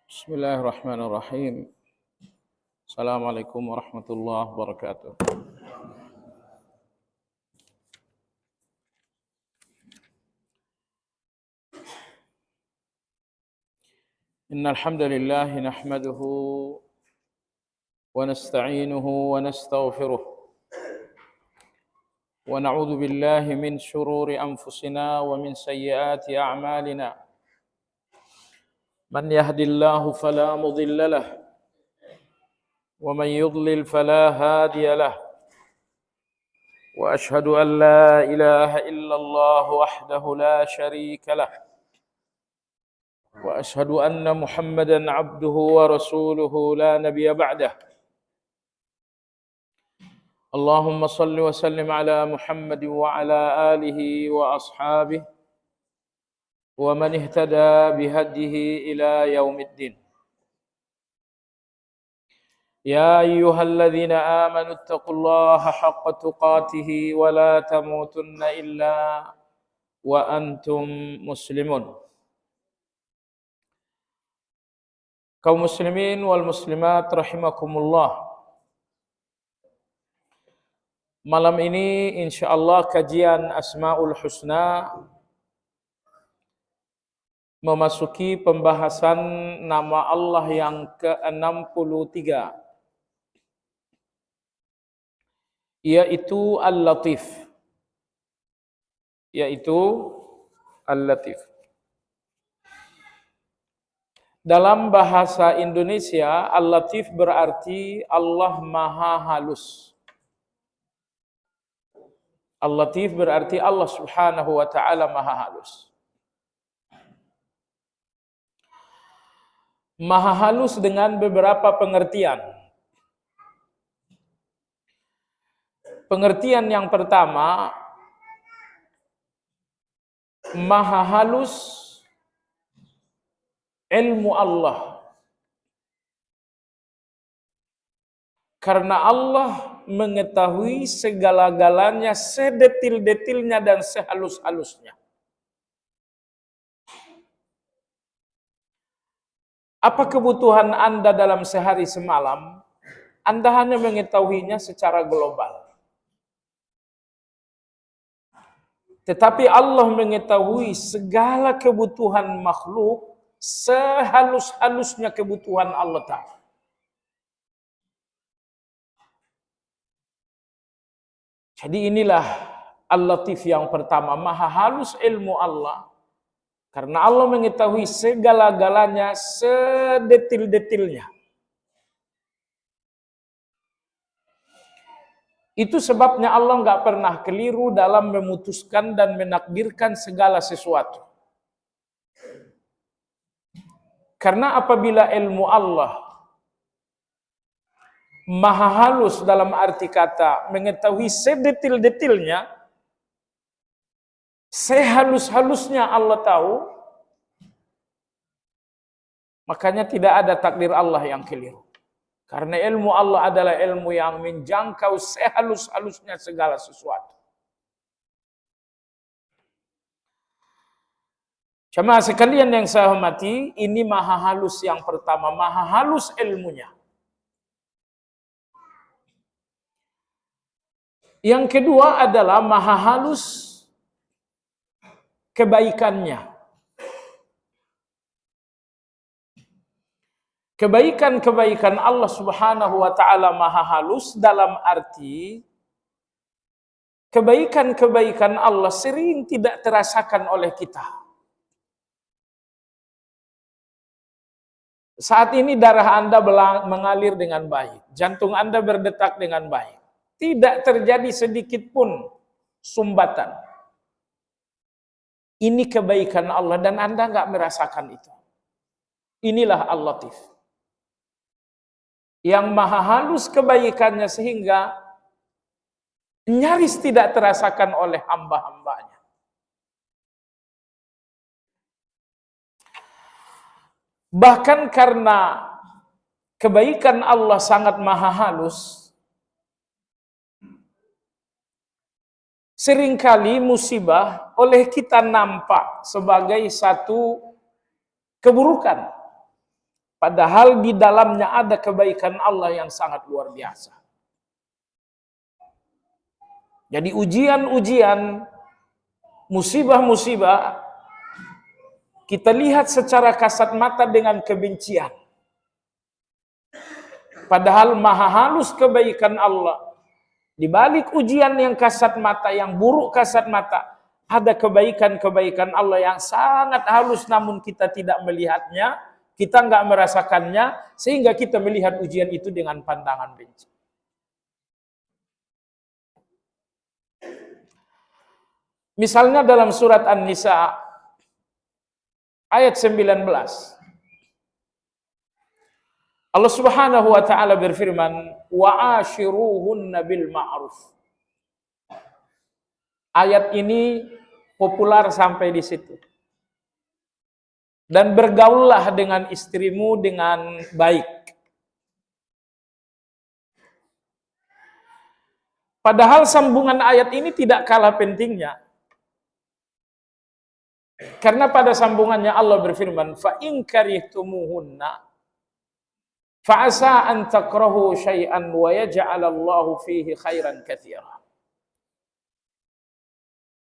Bismillahirrahmanirrahim. Assalamualaikum warahmatullahi wabarakatuh. Innal hamdalillah nahmaduhu wa nasta'inuhu wa nastaghfiruh wa na'udzu billahi min shururi anfusina wa min sayyiati a'malina. Man yahdihillahu fala mudilla lahu wa man yudlil fala hadiya lahu. Wa ashhadu an la ilaha illallah wahdahu la syarika lahu. Wa ashhadu anna Muhammadan abduhu wa rasuluhu la nabiyya ba'dah. Allahumma salli wa sallim ala Muhammad wa ala alihi wa ashabihi wa man ihtada bihadihi ila yaumiddin. Ya ayyuhalladzina amanu ittaqullaha haqqa tuqatih wa la tamutunna illa wa antum muslimun. Kaum muslimin wal muslimat rahimakumullah. Malam ini insyaallah kajian Asmaul Husna memasuki pembahasan nama Allah yang ke-63, yaitu Al-Latif. Dalam bahasa Indonesia, Al-Latif berarti Allah Maha Halus. Al-Latif berarti Allah Subhanahu wa taala Maha Halus. Maha halus dengan beberapa pengertian. Pengertian yang pertama, Maha halus ilmu Allah. Karena Allah mengetahui segala-galanya, sedetil-detilnya dan sehalus-halusnya. Apa kebutuhan Anda dalam sehari semalam? Anda hanya mengetahuinya secara global. Tetapi Allah mengetahui segala kebutuhan makhluk sehalus-halusnya kebutuhan Allah Ta'ala. Jadi inilah Al-Latif yang pertama, Maha halus ilmu Allah. Karena Allah mengetahui segala-galanya, sedetil-detilnya. Itu sebabnya Allah nggak pernah keliru dalam memutuskan dan menakdirkan segala sesuatu. Karena apabila ilmu Allah Maha halus dalam arti kata mengetahui sedetil-detilnya, sehalus-halusnya Allah tahu, makanya tidak ada takdir Allah yang keliru. Karena ilmu Allah adalah ilmu yang menjangkau sehalus-halusnya segala sesuatu. Jemaah sekalian yang saya hormati, ini Maha halus yang pertama, Maha halus ilmunya. Yang kedua adalah Maha halus kebaikannya. Kebaikan-kebaikan Allah Subhanahu wa taala Maha halus dalam arti kebaikan-kebaikan Allah sering tidak terasakan oleh kita. Saat ini darah Anda mengalir dengan baik, jantung Anda berdetak dengan baik. Tidak terjadi sedikit pun sumbatan. Ini kebaikan Allah dan Anda nggak merasakan itu. Inilah Al-Latif. Yang maha halus kebaikannya sehingga nyaris tidak terasakan oleh hamba-hambanya. Bahkan karena kebaikan Allah sangat maha halus, seringkali musibah oleh kita nampak sebagai satu keburukan. Padahal di dalamnya ada kebaikan Allah yang sangat luar biasa. Jadi ujian-ujian, musibah-musibah, kita lihat secara kasat mata dengan kebencian. Padahal maha halus kebaikan Allah. Di balik ujian yang kasat mata, yang buruk kasat mata, ada kebaikan-kebaikan Allah yang sangat halus namun kita tidak melihatnya, kita nggak merasakannya, sehingga kita melihat ujian itu dengan pandangan benci. Misalnya dalam surat An-Nisa ayat 19. Allah Subhanahu wa taala berfirman, "Wa ashiruhunna bil ma'ruf." Ayat ini populer sampai di situ. Dan bergaullah dengan istrimu dengan baik. Padahal sambungan ayat ini tidak kalah pentingnya. Karena pada sambungannya Allah berfirman, "Fa in karihtumuhunna fa'asa an takrahu syai'an wa yaj'alallahu fihi khairan katsira."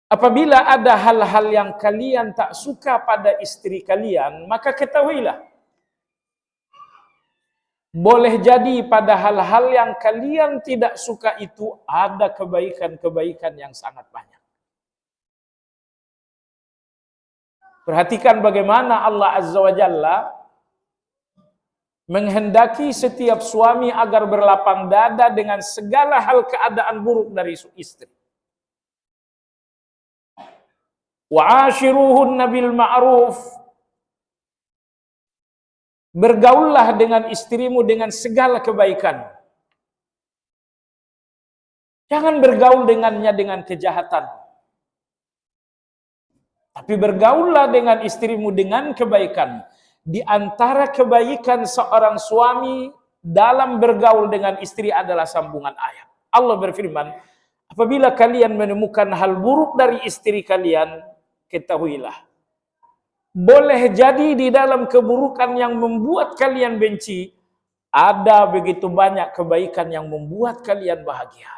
Apabila ada hal-hal yang kalian tak suka pada istri kalian, maka ketahuilah, boleh jadi pada hal-hal yang kalian tidak suka itu ada kebaikan-kebaikan yang sangat banyak. Perhatikan bagaimana Allah Azza wa Jalla menghendaki setiap suami agar berlapang dada dengan segala hal keadaan buruk dari istri. Wa ashiruhunna bil ma'ruf. Bergaullah dengan istrimu dengan segala kebaikan. Jangan bergaul dengannya dengan kejahatan. Tapi bergaullah dengan istrimu dengan kebaikan. Di antara kebaikan seorang suami dalam bergaul dengan istri adalah sambungan ayat. Allah berfirman, apabila kalian menemukan hal buruk dari istri kalian, ketahuilah, boleh jadi di dalam keburukan yang membuat kalian benci, ada begitu banyak kebaikan yang membuat kalian bahagia.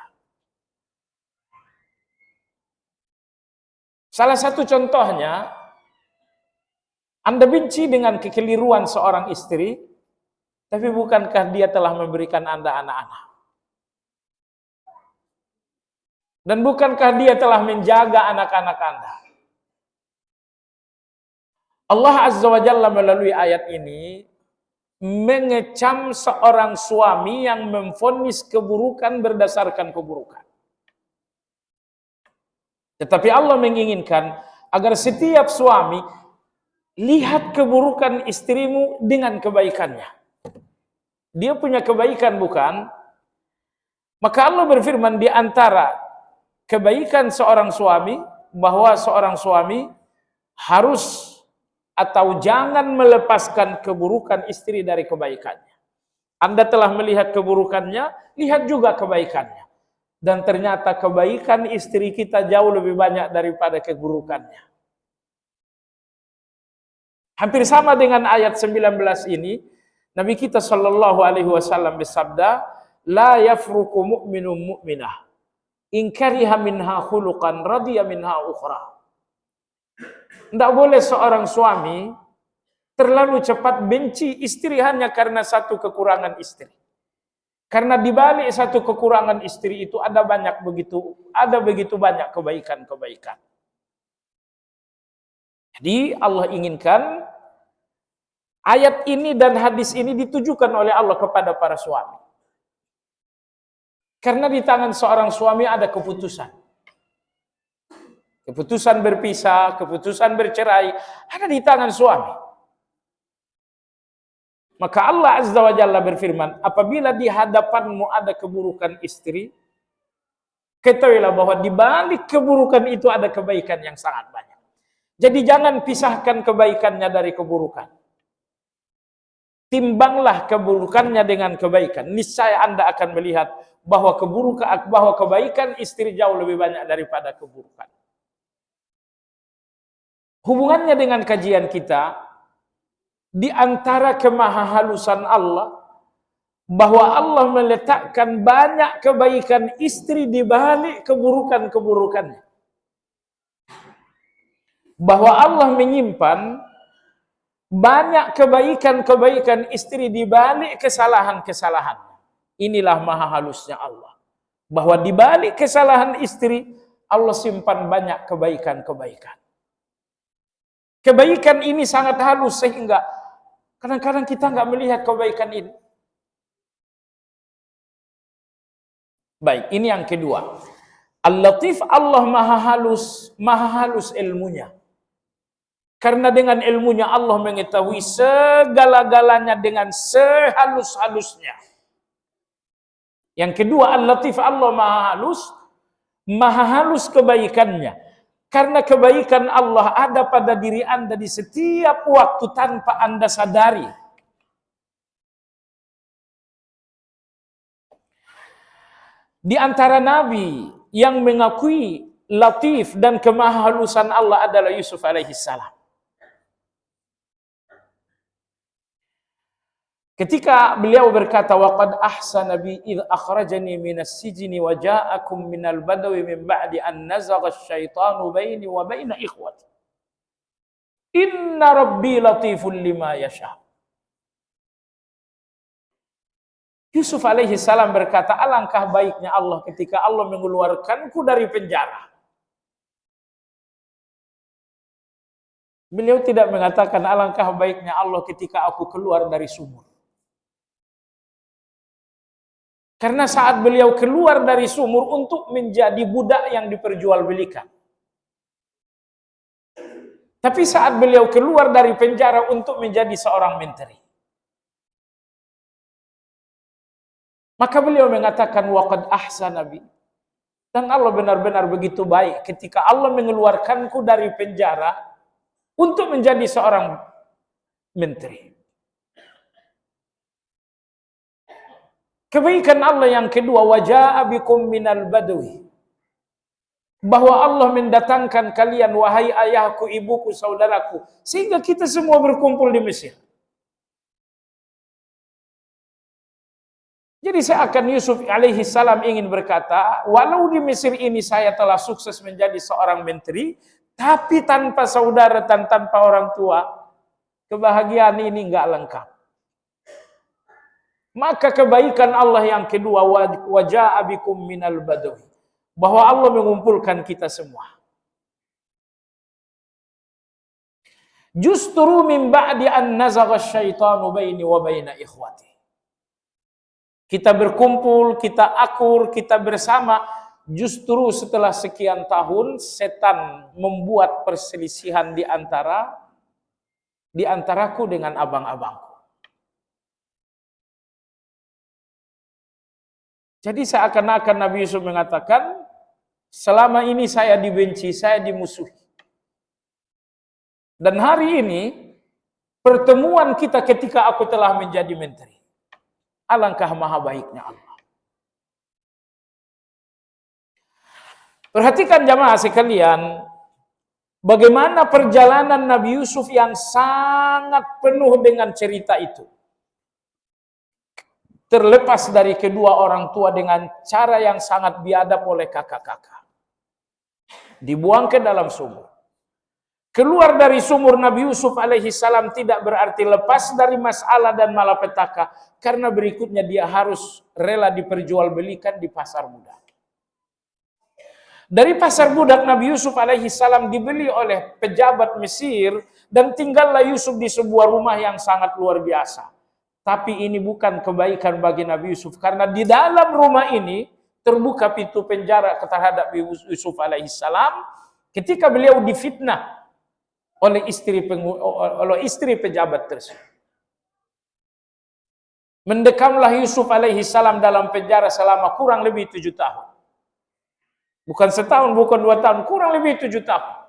Salah satu contohnya, Anda benci dengan kekeliruan seorang istri, tapi bukankah dia telah memberikan Anda anak-anak? Dan bukankah dia telah menjaga anak-anak Anda? Allah Azza wa Jalla melalui ayat ini mengecam seorang suami yang memvonis keburukan berdasarkan keburukan. Tetapi Allah menginginkan agar setiap suami lihat keburukan istrimu dengan kebaikannya. Dia punya kebaikan bukan? Maka Allah berfirman di antara kebaikan seorang suami, bahwa seorang suami harus atau jangan melepaskan keburukan istri dari kebaikannya. Anda telah melihat keburukannya, lihat juga kebaikannya. Dan ternyata kebaikan istri kita jauh lebih banyak daripada keburukannya. Hampir sama dengan ayat 19 ini, Nabi kita sallallahu alaihi wasallam bersabda, "La yafruqu mu'minun mu'minah in kariha minha khuluqan radiya minha ukhra." Tidak boleh seorang suami terlalu cepat benci istri hanya karena satu kekurangan istri. Karena di balik satu kekurangan istri itu ada begitu banyak kebaikan-kebaikan. Jadi Allah inginkan ayat ini dan hadis ini ditujukan oleh Allah kepada para suami. Karena di tangan seorang suami ada keputusan. Keputusan berpisah, keputusan bercerai, ada di tangan suami. Maka Allah Azza wa Jalla berfirman, apabila di hadapanmu ada keburukan istri, ketahuilah bahwa di balik keburukan itu ada kebaikan yang sangat banyak. Jadi jangan pisahkan kebaikannya dari keburukan. Timbanglah keburukannya dengan kebaikan. Niscaya Anda akan melihat bahwa kebaikan istri jauh lebih banyak daripada keburukan. Hubungannya dengan kajian kita, di antara kemahahalusan Allah, bahwa Allah meletakkan banyak kebaikan istri di balik keburukan-keburukannya. Bahwa Allah menyimpan banyak kebaikan-kebaikan istri di balik kesalahan-kesalahannya. Inilah maha halusnya Allah. Bahwa di balik kesalahan istri, Allah simpan banyak kebaikan-kebaikan. Kebaikan ini sangat halus sehingga kadang-kadang kita nggak melihat kebaikan ini. Baik, ini yang kedua. Al-Latif, Allah maha halus ilmunya. Karena dengan ilmunya Allah mengetahui segala-galanya dengan sehalus-halusnya. Yang kedua, Al-Latif, Allah maha halus kebaikannya. Karena kebaikan Allah ada pada diri Anda di setiap waktu tanpa Anda sadari. Di antara nabi yang mengakui latif dan kemahalusan Allah adalah Yusuf alaihissalam. Ketika beliau berkata, "Waqad ahsana bi idh akhrajani minas sijni wa ja'akum minal badawi min ba'di an nazagha asyaitanu baini wa baina ikhwati. Inna rabbi latifun lima yasha." Yusuf alaihi salam berkata, alangkah baiknya Allah ketika Allah mengeluarkanku dari penjara. Beliau tidak mengatakan alangkah baiknya Allah ketika aku keluar dari sumur. Karena saat beliau keluar dari sumur untuk menjadi budak yang diperjualbelikan. Tapi saat beliau keluar dari penjara untuk menjadi seorang menteri. Maka beliau mengatakan waqad ahsana bi. Dan Allah benar-benar begitu baik ketika Allah mengeluarkanku dari penjara untuk menjadi seorang menteri. Kebaikan Allah yang kedua, waja'a bikum minal badwi. Bahwa Allah mendatangkan kalian, wahai ayahku, ibuku, saudaraku, sehingga kita semua berkumpul di Mesir. Jadi seakan Yusuf alaihi salam ingin berkata, walau di Mesir ini saya telah sukses menjadi seorang menteri, tapi tanpa saudara dan tanpa orang tua, kebahagiaan ini enggak lengkap. Maka kebaikan Allah yang kedua, waja'a bikum minal badawi. Bahwa Allah mengumpulkan kita semua. Justru min ba'di an nazagha syaitanu baini wa baina ikhwati. Kita berkumpul, kita akur, kita bersama. Justru setelah sekian tahun, setan membuat perselisihan di antaraku dengan abang-abangku. Jadi seakan-akan Nabi Yusuf mengatakan, selama ini saya dibenci, saya dimusuhi. Dan hari ini, pertemuan kita ketika aku telah menjadi menteri. Alangkah maha baiknya Allah. Perhatikan jamaah sekalian, bagaimana perjalanan Nabi Yusuf yang sangat penuh dengan cerita itu. Terlepas dari kedua orang tua dengan cara yang sangat biadab oleh kakak-kakak. Dibuang ke dalam sumur. Keluar dari sumur Nabi Yusuf alaihi salam tidak berarti lepas dari masalah dan malapetaka. Karena berikutnya dia harus rela diperjualbelikan di pasar budak. Dari pasar budak Nabi Yusuf alaihi salam dibeli oleh pejabat Mesir. Dan tinggallah Yusuf di sebuah rumah yang sangat luar biasa. Tapi ini bukan kebaikan bagi Nabi Yusuf. Karena di dalam rumah ini terbuka pintu penjara terhadap Yusuf alaihi salam. Ketika beliau difitnah oleh istri pejabat tersebut. Mendekamlah Yusuf alaihi salam dalam penjara selama kurang lebih 7 tahun. Bukan setahun, bukan 2 tahun, kurang lebih 7 tahun.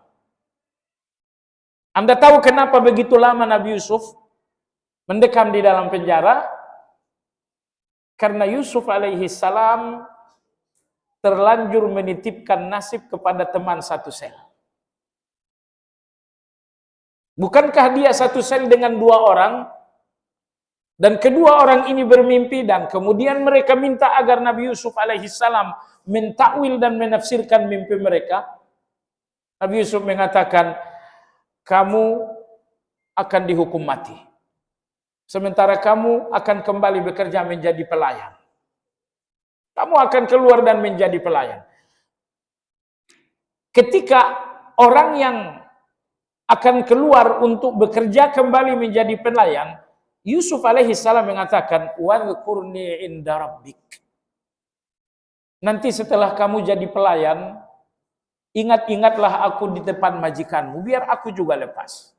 Anda tahu kenapa begitu lama Nabi Yusuf mendekam di dalam penjara? Karena Yusuf alaihi salam terlanjur menitipkan nasib kepada teman satu sel. Bukankah dia satu sel dengan dua orang? Dan kedua orang ini bermimpi dan kemudian mereka minta agar Nabi Yusuf alaihissalam mentakwil dan menafsirkan mimpi mereka. Nabi Yusuf mengatakan, kamu akan dihukum mati. Sementara kamu akan kembali bekerja menjadi pelayan. Kamu akan keluar dan menjadi pelayan. Ketika orang yang akan keluar untuk bekerja kembali menjadi pelayan, Yusuf alaihissalam mengatakan, wadhkurni inda rabbik. Nanti setelah kamu jadi pelayan, ingat-ingatlah aku di depan majikanmu, biar aku juga lepas.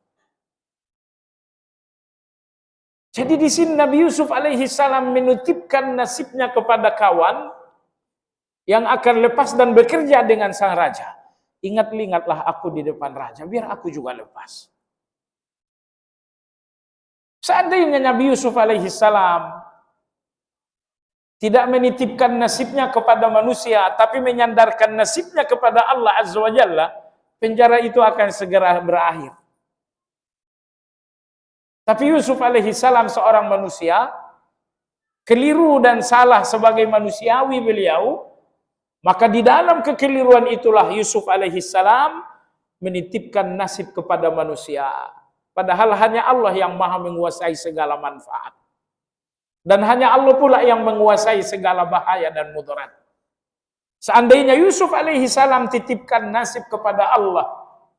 Jadi di sini Nabi Yusuf alaihissalam menitipkan nasibnya kepada kawan yang akan lepas dan bekerja dengan sang raja. Ingat-ingatlah aku di depan raja, biar aku juga lepas. Seandainya Nabi Yusuf alaihissalam tidak menitipkan nasibnya kepada manusia, tapi menyandarkan nasibnya kepada Allah Azza wa Jalla, penjara itu akan segera berakhir. Tapi Yusuf alaihissalam seorang manusia, keliru dan salah sebagai manusiawi beliau, maka di dalam kekeliruan itulah Yusuf alaihissalam menitipkan nasib kepada manusia. Padahal hanya Allah yang maha menguasai segala manfaat. Dan hanya Allah pula yang menguasai segala bahaya dan mudarat. Seandainya Yusuf alaihissalam titipkan nasib kepada Allah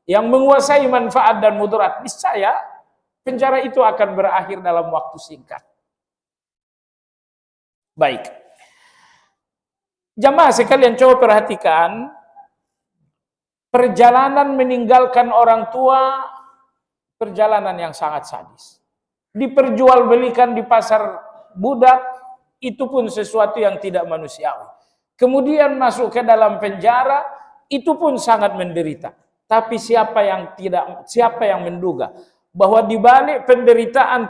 yang menguasai manfaat dan mudarat, niscaya penjara itu akan berakhir dalam waktu singkat. Baik. Jamaah sekalian, coba perhatikan perjalanan meninggalkan orang tua, perjalanan yang sangat sadis. Diperjualbelikan di pasar budak, itu pun sesuatu yang tidak manusiawi. Kemudian masuk ke dalam penjara, itu pun sangat menderita. Tapi siapa yang menduga bahwa di balik penderitaan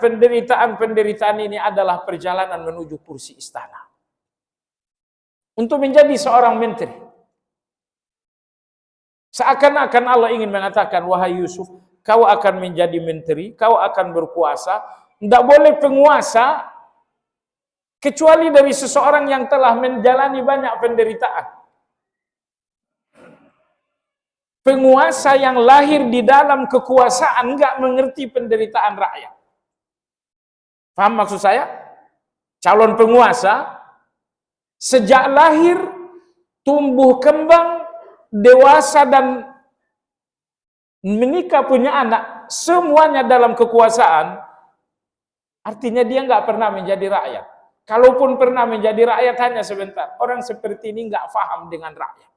ini adalah perjalanan menuju kursi istana. Untuk menjadi seorang menteri. Seakan-akan Allah ingin mengatakan, wahai Yusuf, kau akan menjadi menteri, kau akan berkuasa. Tidak boleh penguasa kecuali dari seseorang yang telah menjalani banyak penderitaan. Penguasa yang lahir di dalam kekuasaan nggak mengerti penderitaan rakyat. Paham maksud saya? Calon penguasa sejak lahir, tumbuh kembang, dewasa dan menikah punya anak, semuanya dalam kekuasaan, artinya dia nggak pernah menjadi rakyat. Kalaupun pernah menjadi rakyat hanya sebentar. Orang seperti ini nggak paham dengan rakyat.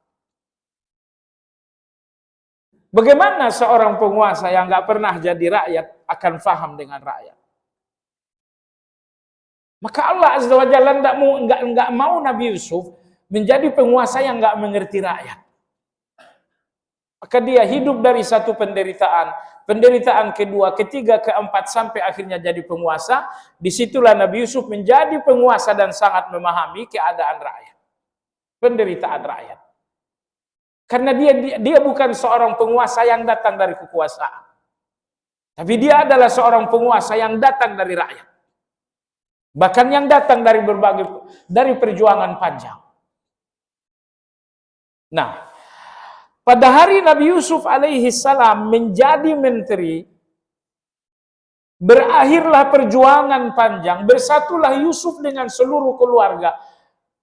Bagaimana seorang penguasa yang nggak pernah jadi rakyat akan paham dengan rakyat? Maka Allah Azza wa Jalla nggak mau Nabi Yusuf menjadi penguasa yang nggak mengerti rakyat. Maka dia hidup dari satu penderitaan kedua, ketiga, keempat, sampai akhirnya jadi penguasa. Disitulah Nabi Yusuf menjadi penguasa dan sangat memahami keadaan rakyat, penderitaan rakyat. Karena dia bukan seorang penguasa yang datang dari kekuasaan, tapi dia adalah seorang penguasa yang datang dari rakyat. Bahkan yang datang dari perjuangan panjang. Nah, pada hari Nabi Yusuf alaihissalam menjadi menteri, berakhirlah perjuangan panjang, bersatulah Yusuf dengan seluruh keluarga.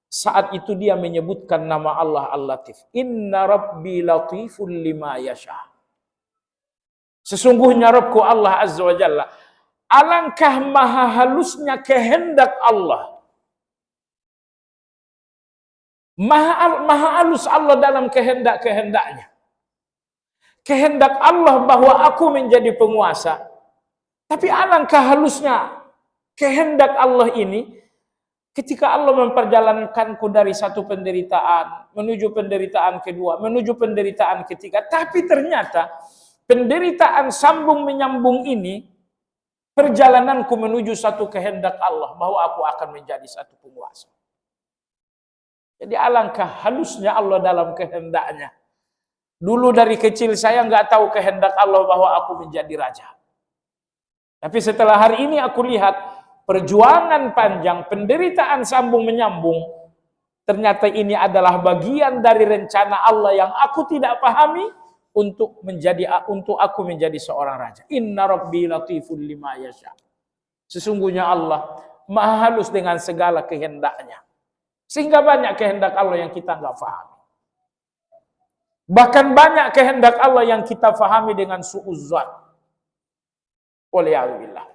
Saat itu dia menyebutkan nama Allah Al-Latif. Inna Rabbi latifun lima yasha. Sesungguhnya Rabbku Allah Azza wa Jalla, alangkah maha halusnya kehendak Allah. Maha halus Allah dalam kehendak-kehendaknya. Kehendak Allah bahwa aku menjadi penguasa. Tapi alangkah halusnya kehendak Allah ini ketika Allah memperjalankanku dari satu penderitaan menuju penderitaan kedua, menuju penderitaan ketiga. Tapi ternyata penderitaan sambung menyambung ini, perjalananku menuju satu kehendak Allah bahwa aku akan menjadi satu penguasa. Jadi alangkah halusnya Allah dalam kehendaknya. Dulu dari kecil saya nggak tahu kehendak Allah bahwa aku menjadi raja. Tapi setelah hari ini aku lihat perjuangan panjang, penderitaan sambung menyambung, ternyata ini adalah bagian dari rencana Allah yang aku tidak pahami untuk aku menjadi seorang raja. Inna rabbi latiful lima yasha. Sesungguhnya Allah maha halus dengan segala kehendaknya. Sehingga banyak kehendak Allah yang kita nggak pahami. Bahkan banyak kehendak Allah yang kita pahami dengan suuzzon. Waliyahillah.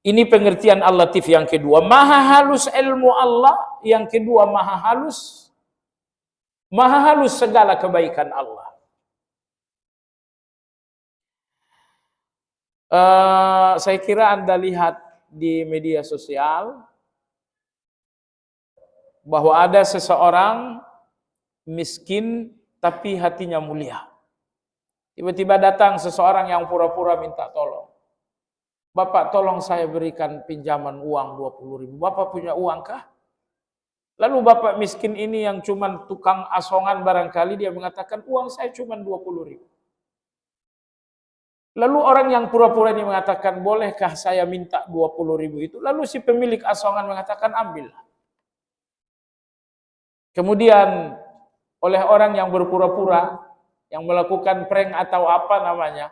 Ini pengertian Al-Latif yang kedua. Maha halus ilmu Allah. Yang kedua maha halus segala kebaikan Allah. Saya kira Anda lihat di media sosial bahwa ada seseorang miskin tapi hatinya mulia. Tiba-tiba datang seseorang yang pura-pura minta tolong. Bapak, tolong saya berikan pinjaman uang 20.000. Bapak punya uang kah? Lalu bapak miskin ini yang cuman tukang asongan barangkali dia mengatakan uang saya cuman 20.000. Lalu orang yang pura-pura ini mengatakan bolehkah saya minta 20.000 itu? Lalu si pemilik asongan mengatakan ambillah. Kemudian oleh orang yang berpura-pura yang melakukan prank atau apa namanya,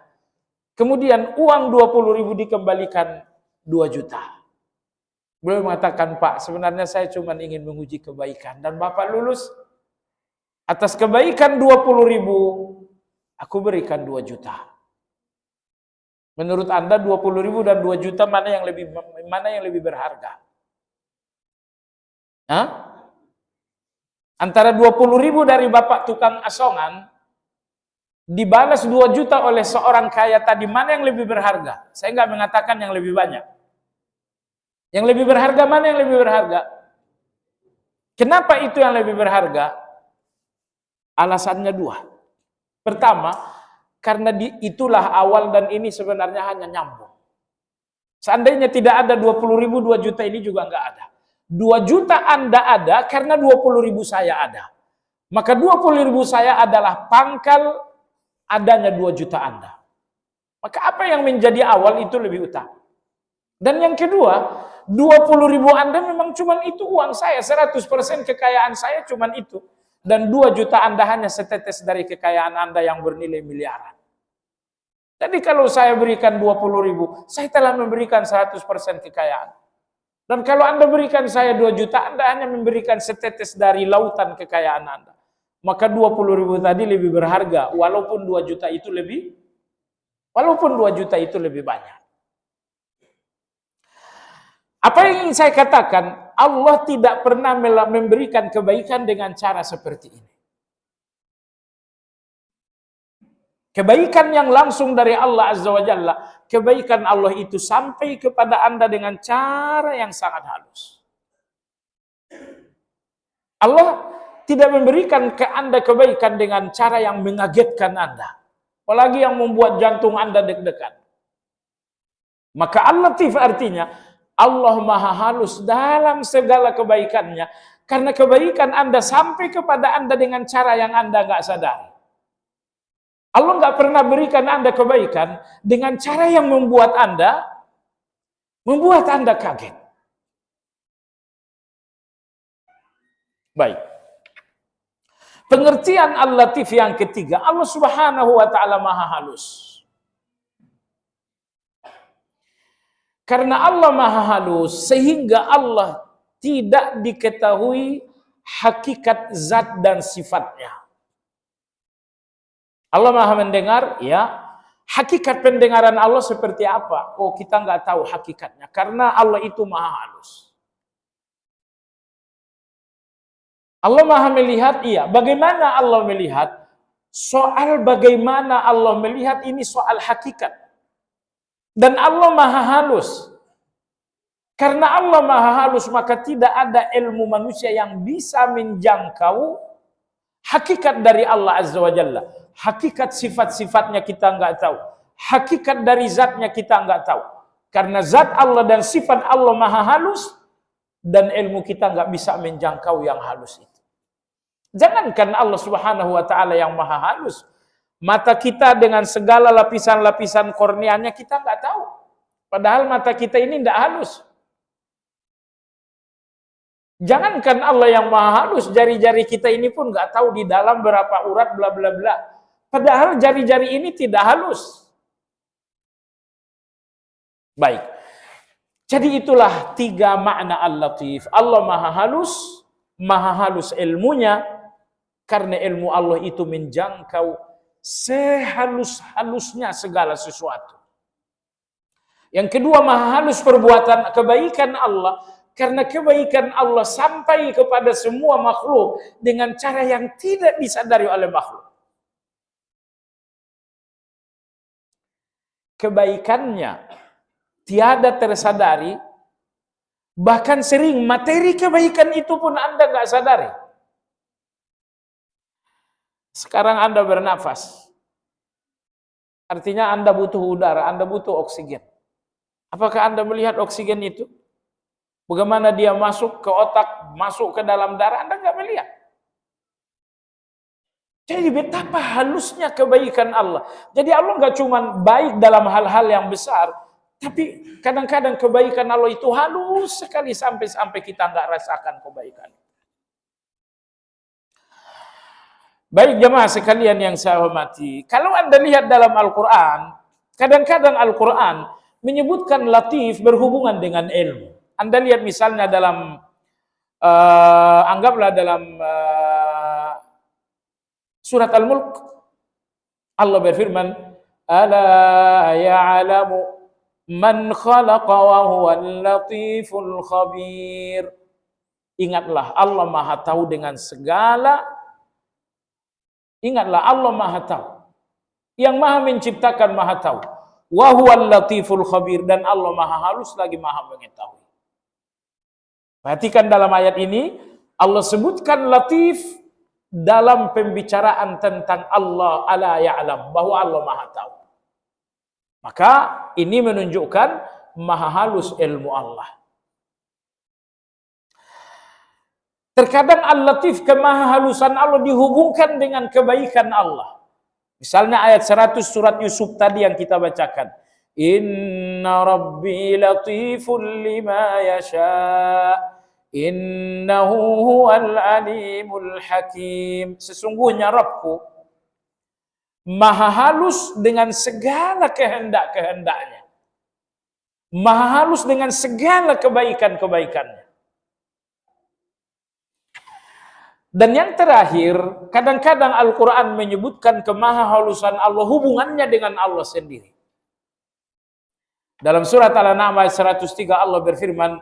kemudian uang 20.000 dikembalikan 2 juta. Beliau mengatakan, Pak, sebenarnya saya cuma ingin menguji kebaikan. Dan Bapak lulus, atas kebaikan 20.000, aku berikan 2 juta. Menurut Anda 20.000 dan 2 juta mana yang lebih berharga? Hah? Antara 20.000 dari Bapak tukang asongan, dibalas 2 juta oleh seorang kaya tadi, mana yang lebih berharga? Saya nggak mengatakan yang lebih banyak. Yang lebih berharga mana yang lebih berharga? Kenapa itu yang lebih berharga? Alasannya 2. Pertama, karena itulah awal dan ini sebenarnya hanya nyambung. Seandainya tidak ada 20.000, 2 juta ini juga nggak ada. 2 juta Anda ada karena 20.000 saya ada. Maka 20.000 saya adalah pangkal adanya 2 juta Anda. Maka apa yang menjadi awal itu lebih utama. Dan yang kedua, 20.000 Anda memang cuman itu uang saya, 100% kekayaan saya cuman itu. Dan 2 juta Anda hanya setetes dari kekayaan Anda yang bernilai miliaran. Jadi kalau saya berikan 20.000, saya telah memberikan 100% kekayaan. Dan kalau Anda berikan saya 2 juta, Anda hanya memberikan setetes dari lautan kekayaan Anda. Maka 20.000 tadi lebih berharga, walaupun 2 juta itu lebih banyak. Apa yang ingin saya katakan, Allah tidak pernah memberikan kebaikan dengan cara seperti ini. Kebaikan yang langsung dari Allah Azza wa Jalla, kebaikan Allah itu sampai kepada Anda dengan cara yang sangat halus. Allah tidak memberikan ke Anda kebaikan dengan cara yang mengagetkan Anda. Apalagi yang membuat jantung Anda deg-degan. Maka Al-Latif artinya, Allah maha halus dalam segala kebaikannya. Karena kebaikan Anda sampai kepada Anda dengan cara yang Anda nggak sadari. Allah nggak pernah berikan Anda kebaikan dengan cara yang membuat Anda kaget. Baik. Pengertian Al-Latif yang ketiga, Allah Subhanahu wa taala maha halus. Karena Allah maha halus, sehingga Allah tidak diketahui hakikat zat dan sifatnya. Allah maha mendengar, ya. Hakikat pendengaran Allah seperti apa? Oh, kita nggak tahu hakikatnya. Karena Allah itu maha halus. Allah maha melihat, iya. Bagaimana Allah melihat? Soal bagaimana Allah melihat ini soal hakikat. Dan Allah maha halus. Karena Allah maha halus, maka tidak ada ilmu manusia yang bisa menjangkau hakikat dari Allah Azza wa Jalla. Hakikat sifat-sifatnya kita nggak tahu. Hakikat dari zatnya kita nggak tahu. Karena zat Allah dan sifat Allah maha halus, dan ilmu kita nggak bisa menjangkau yang halus itu. Jangankan Allah Subhanahu wa taala yang maha halus, Mata kita dengan segala lapisan-lapisan korneanya kita nggak tahu. Padahal mata kita ini tidak halus. Jangankan Allah yang maha halus, jari-jari kita ini pun nggak tahu di dalam berapa urat bla bla bla. Padahal jari-jari ini tidak halus. Baik. Jadi itulah 3 makna Al-Latif. Allah maha halus ilmunya, karena ilmu Allah itu menjangkau sehalus-halusnya segala sesuatu. Yang kedua, maha halus perbuatan kebaikan Allah, karena kebaikan Allah sampai kepada semua makhluk dengan cara yang tidak disadari oleh makhluk. Kebaikannya tiada tersadari, bahkan sering materi kebaikan itu pun Anda nggak sadari. Sekarang Anda bernafas, artinya Anda butuh udara, Anda butuh oksigen. Apakah Anda melihat oksigen itu? Bagaimana dia masuk ke otak, masuk ke dalam darah, Anda nggak melihat. Jadi betapa halusnya kebaikan Allah. Jadi Allah nggak cuma baik dalam hal-hal yang besar, tapi kadang-kadang kebaikan Allah itu halus sekali sampai kita nggak rasakan kebaikan. Baik jemaah sekalian yang saya hormati, kalau Anda lihat dalam Al-Quran, kadang-kadang Al-Quran menyebutkan latif berhubungan dengan ilmu. Anda lihat misalnya dalam, anggaplah dalam surat Al-Mulk, Allah berfirman, "Ala ya'lamu man khalaqa wa huwal latiful khabir." Ingatlah, Allah Maha tahu dengan segala. Ingatlah, Allah Maha tahu. Yang Maha menciptakan Maha tahu. Wa huwal latiful khabir, dan Allah Maha halus lagi Maha mengetahui. Perhatikan dalam ayat ini, Allah sebutkan latif dalam pembicaraan tentang Allah ala ya'lam, bahwa Allah Maha tahu. Maka ini menunjukkan maha halus ilmu Allah. Terkadang Al-Latif, kemahalusan Allah dihubungkan dengan kebaikan Allah. Misalnya ayat 100 surat Yusuf tadi yang kita bacakan. Inna rabbi latifun lima yasha. Innahu huwal alimul hakim. Sesungguhnya Rabbku maha halus dengan segala kehendak-kehendaknya. Maha halus dengan segala kebaikan-kebaikannya. Dan yang terakhir, kadang-kadang Al-Quran menyebutkan kemahahalusan Allah, hubungannya dengan Allah sendiri. Dalam surat Al-An'am ayat 103 Allah berfirman,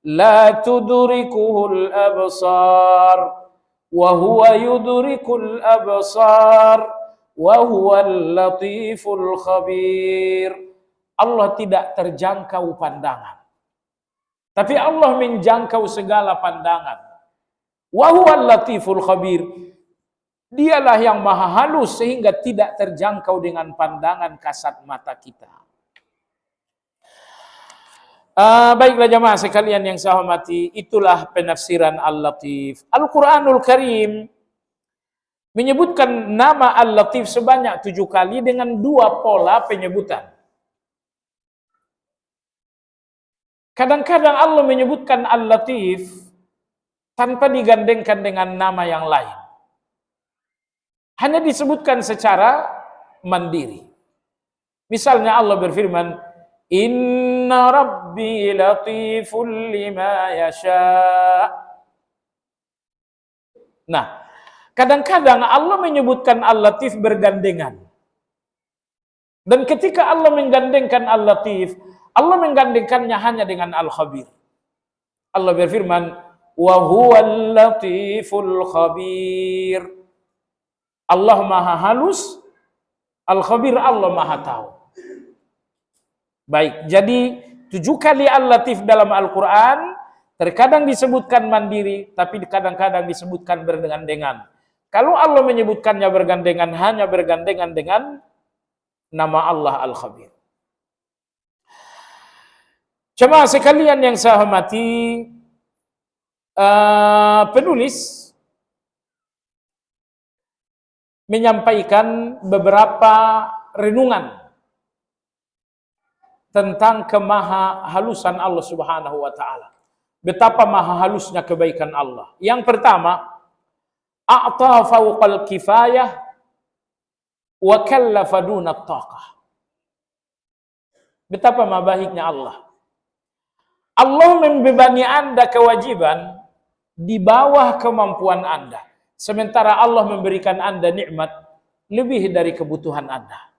La tudrikuhul absar, wa huwa yudrikul absar, wa huwal latiful khabir. Allah tidak terjangkau pandangan, tapi Allah menjangkau segala pandangan. Wa huwal latiful khabir. Dialah yang maha halus sehingga tidak terjangkau dengan pandangan kasat mata kita. Baiklah jemaah sekalian yang saya hormati, itulah penafsiran Al-Latif. Al-Quranul Karim menyebutkan nama Al-Latif sebanyak 7 kali dengan 2 pola penyebutan. Kadang-kadang Allah menyebutkan Al-Latif tanpa digandengkan dengan nama yang lain. Hanya disebutkan secara mandiri. Misalnya Allah berfirman, Inna rabbi latiful lima yasha. Nah, kadang-kadang Allah menyebutkan Al-Latif bergandengan. Dan ketika Allah menggandengkan Al-Latif, Allah menggandengkannya hanya dengan Al-Khabir. Allah berfirman, wa huwal latiful khabir. Allah maha halus, Al-Khabir Allah maha tahu. Baik, jadi 7 kali Al-Latif dalam Al-Quran, terkadang disebutkan mandiri, tapi kadang-kadang disebutkan bergandengan. Kalau Allah menyebutkannya bergandengan, hanya bergandengan dengan nama Allah Al-Khabir. Jemaah sekalian yang saya hormati, penulis menyampaikan beberapa renungan tentang kemahahalusan Allah Subhanahu wa taala. Betapa maha halusnya kebaikan Allah. Yang pertama, a'ta fawqal kifayah wa kallafa duna taqah. Betapa maha baiknya Allah. Allah membebani Anda kewajiban di bawah kemampuan Anda. Sementara Allah memberikan Anda nikmat lebih dari kebutuhan Anda.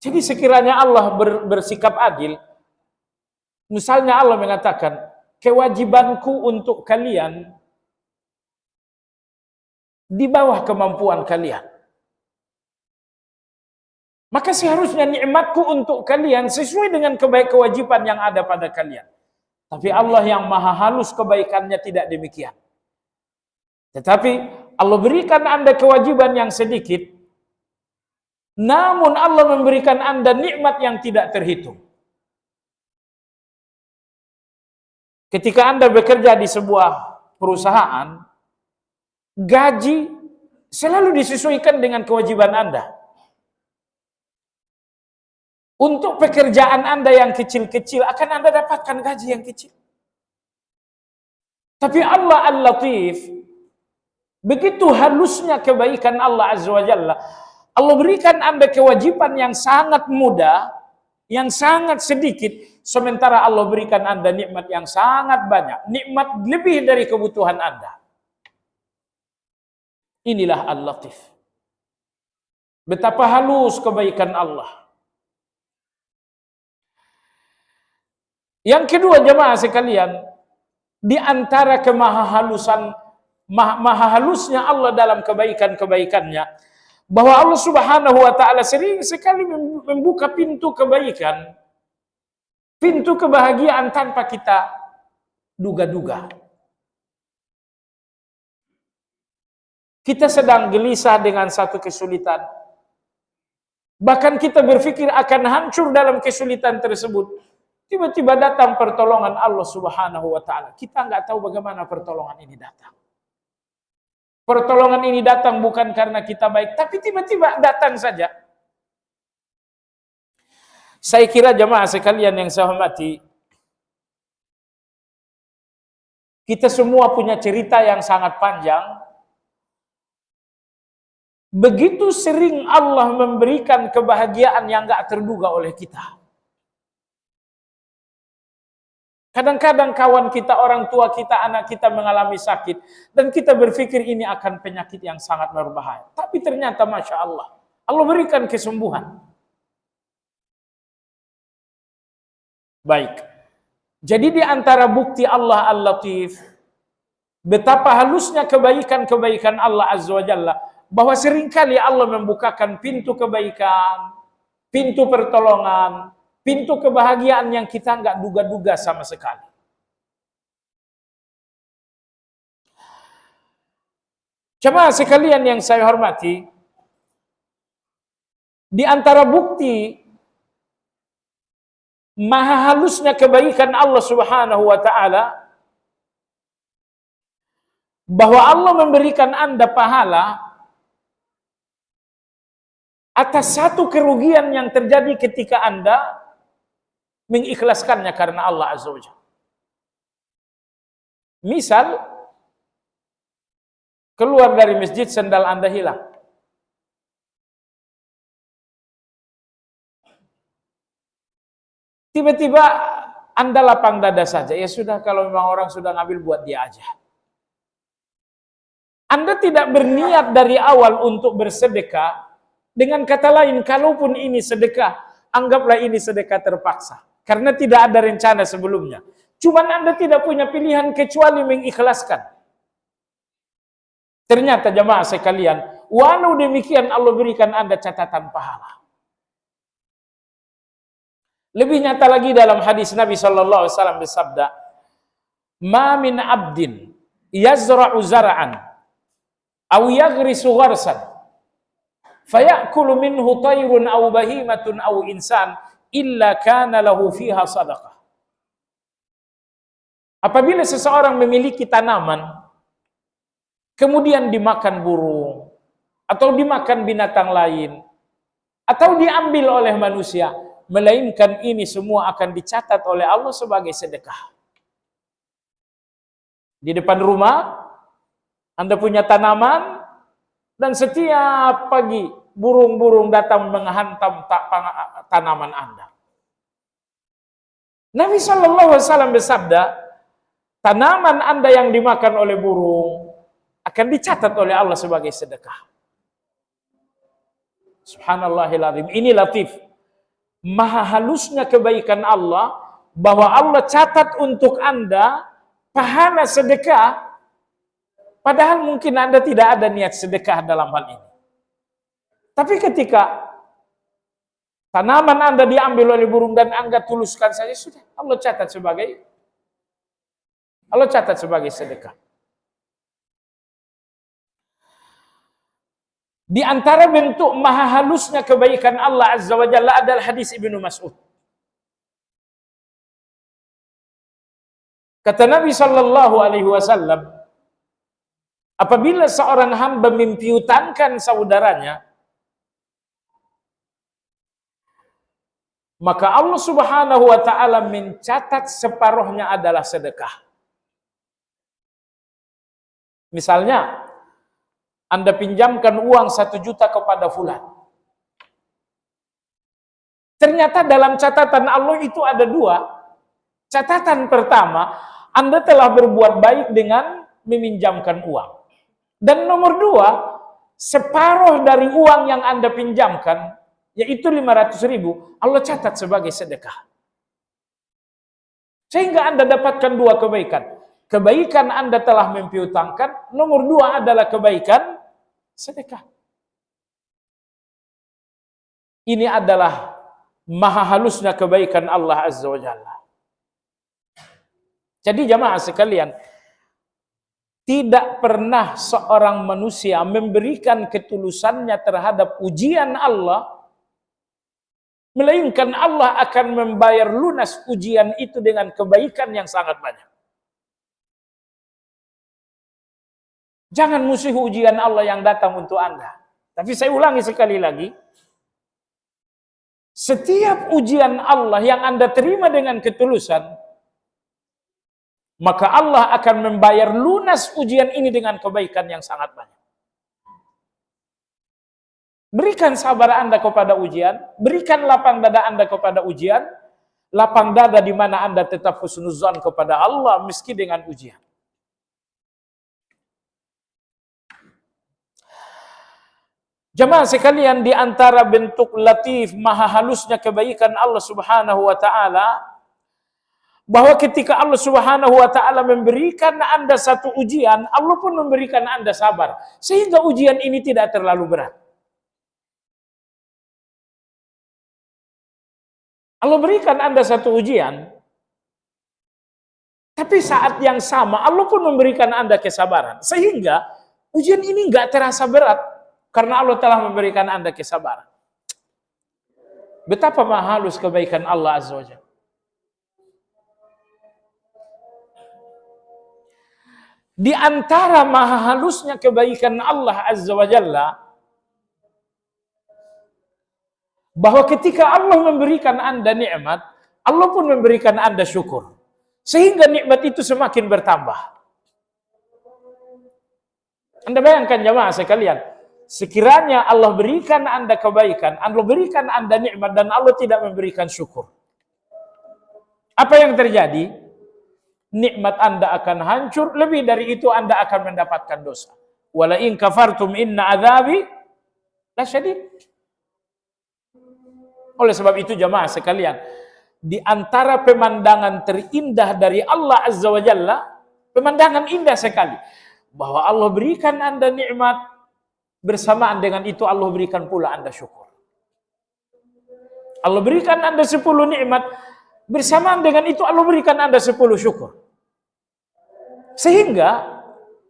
Jadi sekiranya Allah bersikap adil, misalnya Allah mengatakan, kewajibanku untuk kalian di bawah kemampuan kalian. Maka seharusnya nikmatku untuk kalian sesuai dengan kewajiban yang ada pada kalian. Tapi Allah yang maha halus kebaikannya tidak demikian. Tetapi Allah berikan Anda kewajiban yang sedikit, namun Allah memberikan Anda nikmat yang tidak terhitung. Ketika Anda bekerja di sebuah perusahaan, gaji selalu disesuaikan dengan kewajiban Anda. Untuk pekerjaan Anda yang kecil-kecil akan Anda dapatkan gaji yang kecil. Tapi Allah Al-Latif, begitu halusnya kebaikan Allah Azza wa Jalla, Allah berikan Anda kewajiban yang sangat mudah, yang sangat sedikit, sementara Allah berikan Anda nikmat yang sangat banyak, nikmat lebih dari kebutuhan Anda. Inilah Al-Latif. Betapa halus kebaikan Allah. Yang kedua, jemaah sekalian, di antara maha halusnya Allah dalam kebaikan-kebaikannya, bahwa Allah Subhanahu wa taala sering sekali membuka pintu kebaikan, pintu kebahagiaan tanpa kita duga-duga. Kita sedang gelisah dengan satu kesulitan. Bahkan kita berpikir akan hancur dalam kesulitan tersebut. Tiba-tiba datang pertolongan Allah Subhanahu wa taala. Kita nggak tahu bagaimana pertolongan ini datang. Pertolongan ini datang bukan karena kita baik, tapi tiba-tiba datang saja. Saya kira jemaah sekalian yang saya hormati, kita semua punya cerita yang sangat panjang. Begitu sering Allah memberikan kebahagiaan yang nggak terduga oleh kita. Kadang-kadang kawan kita, orang tua kita, anak kita mengalami sakit. Dan kita berpikir ini akan penyakit yang sangat berbahaya. Tapi ternyata Masya Allah, Allah berikan kesembuhan. Baik. Jadi di antara bukti Allah Al-Latif, betapa halusnya kebaikan-kebaikan Allah Azza wa Jalla, bahwa seringkali Allah membukakan pintu kebaikan, pintu pertolongan, pintu kebahagiaan yang kita nggak duga-duga sama sekali. Jemaah sekalian yang saya hormati, di antara bukti maha halusnya kebaikan Allah Subhanahu wa taala, bahwa Allah memberikan Anda pahala atas satu kerugian yang terjadi ketika Anda mengikhlaskannya karena Allah Azza wa Jalla. Misal, keluar dari masjid sendal Anda hilang. Tiba-tiba Anda lapang dada saja. Ya sudah, kalau memang orang sudah ngambil, buat dia aja. Anda tidak berniat dari awal untuk bersedekah. Dengan kata lain, kalaupun ini sedekah, anggaplah ini sedekah terpaksa. Karena tidak ada rencana sebelumnya. Cuman Anda tidak punya pilihan kecuali mengikhlaskan. Ternyata jemaah sekalian, walau demikian Allah berikan Anda catatan pahala. Lebih nyata lagi dalam hadis Nabi sallallahu alaihi wasallam bersabda, "Ma min 'abdin yazra'u zar'an aw yaghrisu gharsan fayakulu minhu tayrun aw bahimatun aw insan illa kana lahu fiha sadaqah." Apabila seseorang memiliki tanaman, kemudian dimakan burung, atau dimakan binatang lain, atau diambil oleh manusia, melainkan ini semua akan dicatat oleh Allah sebagai sedekah. Di depan rumah, Anda punya tanaman, dan setiap pagi burung-burung datang menghantam tanaman Anda. Nabi SAW bersabda, tanaman Anda yang dimakan oleh burung akan dicatat oleh Allah sebagai sedekah. Subhanallahiladzim. Ini latif. Maha halusnya kebaikan Allah, bahwa Allah catat untuk Anda pahala sedekah, padahal mungkin Anda tidak ada niat sedekah dalam hal ini. Tapi ketika tanaman Anda diambil oleh burung dan Anda tuluskan saja, sudah Allah catat sebagai sedekah. Di antara bentuk maha halusnya kebaikan Allah Azza wa Jalla adalah hadis Ibnu Mas'ud. Kata Nabi sallallahu alaihi wasallam, apabila seorang hamba mempiutangkan saudaranya, maka Allah Subhanahu wa taala mencatat separuhnya adalah sedekah. Misalnya, Anda pinjamkan uang 1 juta kepada fulan. Ternyata dalam catatan Allah itu ada 2. Catatan pertama, Anda telah berbuat baik dengan meminjamkan uang. Dan nomor 2, separuh dari uang yang Anda pinjamkan, yaitu 500.000, Allah catat sebagai sedekah. Sehingga Anda dapatkan 2 kebaikan. Kebaikan Anda telah mempiutangkan, nomor 2 adalah kebaikan sedekah. Ini adalah maha halusnya kebaikan Allah Azza wa Jalla. Jadi jamaah sekalian, tidak pernah seorang manusia memberikan ketulusannya terhadap ujian Allah, melainkan Allah akan membayar lunas ujian itu dengan kebaikan yang sangat banyak. Jangan musuhi ujian Allah yang datang untuk Anda. Tapi saya ulangi sekali lagi, setiap ujian Allah yang Anda terima dengan ketulusan, maka Allah akan membayar lunas ujian ini dengan kebaikan yang sangat banyak. Berikan sabar Anda kepada ujian, berikan lapang dada Anda kepada ujian, lapang dada di mana Anda tetap husnuzan kepada Allah meski dengan ujian. Jemaah sekalian, di antara bentuk latif maha halusnya kebaikan Allah Subhanahu wa taala, bahwa ketika Allah Subhanahu wa taala memberikan Anda satu ujian, Allah pun memberikan Anda sabar, sehingga ujian ini tidak terlalu berat. Allah berikan Anda satu ujian, tapi saat yang sama Allah pun memberikan Anda kesabaran, sehingga ujian ini nggak terasa berat. Karena Allah telah memberikan Anda kesabaran. Betapa maha halus kebaikan Allah Azza wa Jalla. Di antara maha halusnya kebaikan Allah Azza wa Jalla, bahwa ketika Allah memberikan Anda nikmat, Allah pun memberikan Anda syukur. Sehingga nikmat itu semakin bertambah. Anda bayangkan jemaah sekalian, sekiranya Allah berikan Anda kebaikan, Allah berikan Anda nikmat, dan Allah tidak memberikan syukur, apa yang terjadi? Nikmat Anda akan hancur, lebih dari itu Anda akan mendapatkan dosa. Wala in kafartum inna adzabi lasyadid. Oleh sebab itu jemaah sekalian, di antara pemandangan terindah dari Allah Azza wa Jalla, pemandangan indah sekali, bahwa Allah berikan Anda nikmat, bersamaan dengan itu Allah berikan pula Anda syukur. Allah berikan Anda 10 nikmat, bersamaan dengan itu Allah berikan Anda 10 syukur. Sehingga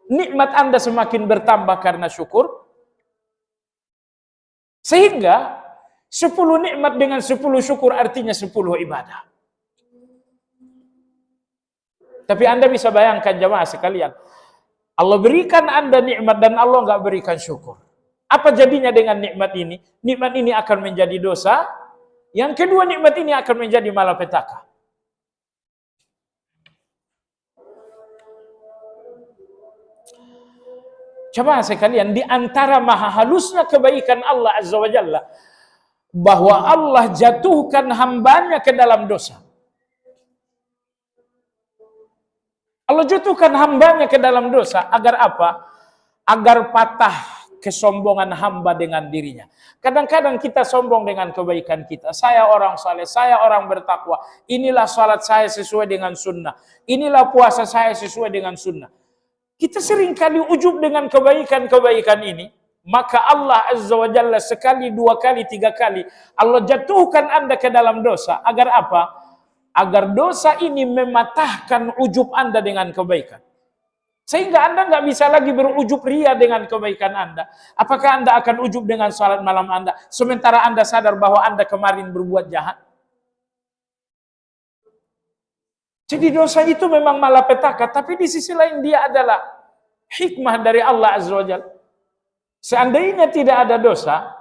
nikmat Anda semakin bertambah karena syukur. Sehingga 10 nikmat dengan 10 syukur artinya 10 ibadah. Tapi Anda bisa bayangkan jemaah sekalian, Allah berikan Anda nikmat dan Allah nggak berikan syukur. Apa jadinya dengan nikmat ini? Nikmat ini akan menjadi dosa. Yang kedua, nikmat ini akan menjadi malapetaka. Coba sekalian, di antara maha halusnya kebaikan Allah Azza wa Jalla, bahwa Allah jatuhkan hambanya ke dalam dosa. Allah jatuhkan hambanya ke dalam dosa, agar apa? Agar patah kesombongan hamba dengan dirinya. Kadang-kadang kita sombong dengan kebaikan kita. Saya orang saleh, saya orang bertakwa. Inilah salat saya sesuai dengan sunnah. Inilah puasa saya sesuai dengan sunnah. Kita sering kali ujub dengan kebaikan-kebaikan ini. Maka Allah Azza wa Jalla sekali, dua kali, tiga kali Allah jatuhkan Anda ke dalam dosa. Agar apa? Agar dosa ini mematahkan ujub Anda dengan kebaikan. Sehingga Anda nggak bisa lagi berujub ria dengan kebaikan Anda. Apakah Anda akan ujub dengan salat malam Anda, sementara Anda sadar bahwa Anda kemarin berbuat jahat? Jadi dosa itu memang malapetaka, tapi di sisi lain dia adalah hikmah dari Allah Azza wa Jalla. Seandainya tidak ada dosa,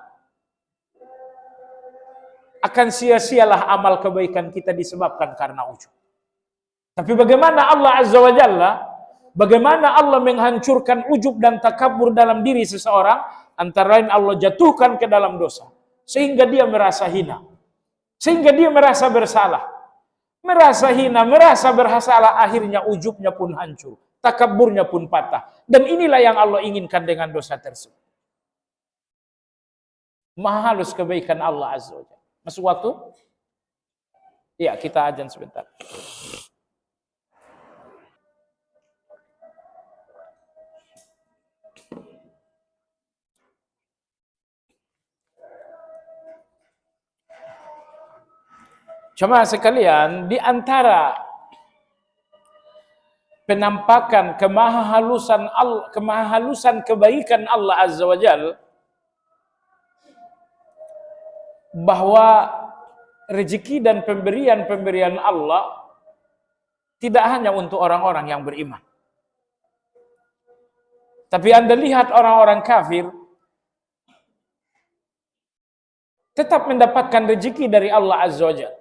akan sia-sialah amal kebaikan kita disebabkan karena ujub. Tapi bagaimana Allah Azza wa Jalla, bagaimana Allah menghancurkan ujub dan takabur dalam diri seseorang, antara lain Allah jatuhkan ke dalam dosa. Sehingga dia merasa hina. Sehingga dia merasa bersalah. Merasa hina, merasa bersalah, akhirnya ujubnya pun hancur. Takaburnya pun patah. Dan inilah yang Allah inginkan dengan dosa tersebut. Maha halus kebaikan Allah Azza wa Jalla. Masuk waktu? Ya, kita azan sebentar. Cuma sekalian, di antara penampakan kemahalusan kebaikan Allah Azza wa Jalla, bahwa rezeki dan pemberian Allah tidak hanya untuk orang-orang yang beriman. Tapi Anda lihat orang-orang kafir tetap mendapatkan rezeki dari Allah Azza wa Jalla.